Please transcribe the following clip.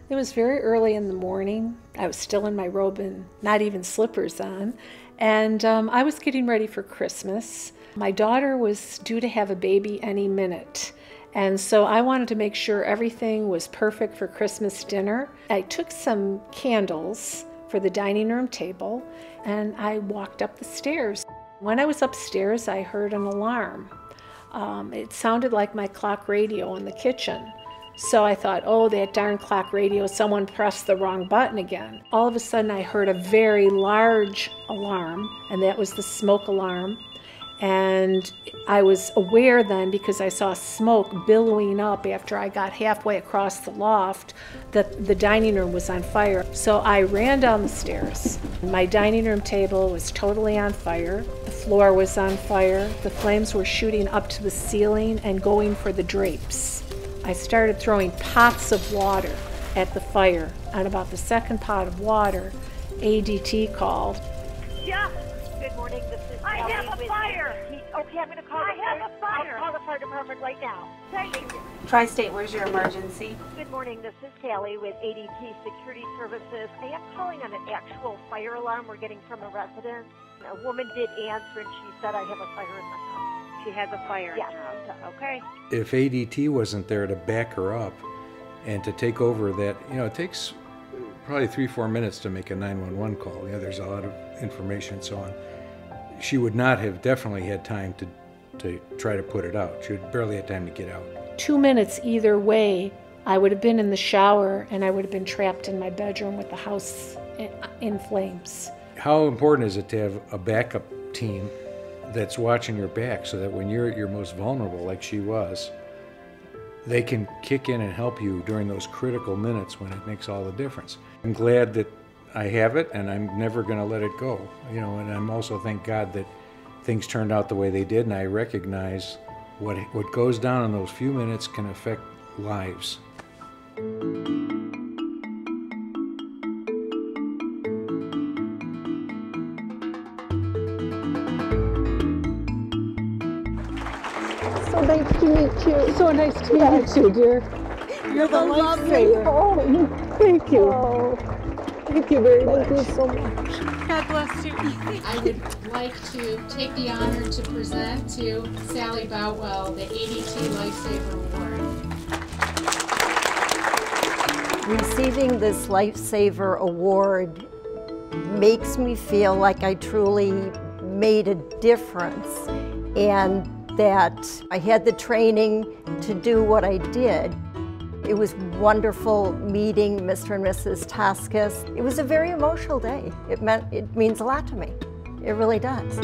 It was very early in the morning. I was still in my robe and not even slippers on. And I was getting ready for Christmas. My daughter was due to have a baby any minute. And so I wanted to make sure everything was perfect for Christmas dinner. I took some candles for the dining room table and I walked up the stairs. When I was upstairs, I heard an alarm. It sounded like my clock radio in the kitchen. So I thought, oh, that darn clock radio, someone pressed the wrong button again. All of a sudden I heard a very large alarm, and that was the smoke alarm. And I was aware then, because I saw smoke billowing up after I got halfway across the loft, that the dining room was on fire. So I ran down the stairs. My dining room table was totally on fire. The floor was on fire. The flames were shooting up to the ceiling and going for the drapes. I started throwing pots of water at the fire. On about the second pot of water, ADT called. Yeah. Good morning. This is I have a fire. Okay, I'm going to call. I have a fire. I'll call the fire department right now. Thank you. Tri-State, where's your emergency? Good morning. This is Sally with ADT Security Services. I am calling on an actual fire alarm we're getting from a resident. A woman did answer, and she said, "I have a fire in my house." She has a fire in her house. Okay. If ADT wasn't there to back her up and to take over that, it takes probably 3-4 minutes to make a 911 call. There's a lot of information and so on. She would not have definitely had time to try to put it out. She would barely had time to get out. 2 minutes either way, I would have been in the shower and I would have been trapped in my bedroom with the house in flames. How important is it to have a backup team that's watching your back so that when you're at your most vulnerable, like she was, they can kick in and help you during those critical minutes when it makes all the difference. I'm glad that I have it, and I'm never going to let it go. And I'm also thank God that things turned out the way they did, and I recognize what goes down in those few minutes can affect lives. So nice to meet you. So nice to meet you too, dear. You're the lifesaver. Oh, thank you. Oh, thank you very much. Thank you so much. God bless you. I would like to take the honor to present to Sally Boutwell the ADT Lifesaver Award. Receiving this Lifesaver Award makes me feel like I truly made a difference and that I had the training to do what I did. It was wonderful meeting Mr. and Mrs. Toscas. It was a very emotional day. It means a lot to me. It really does.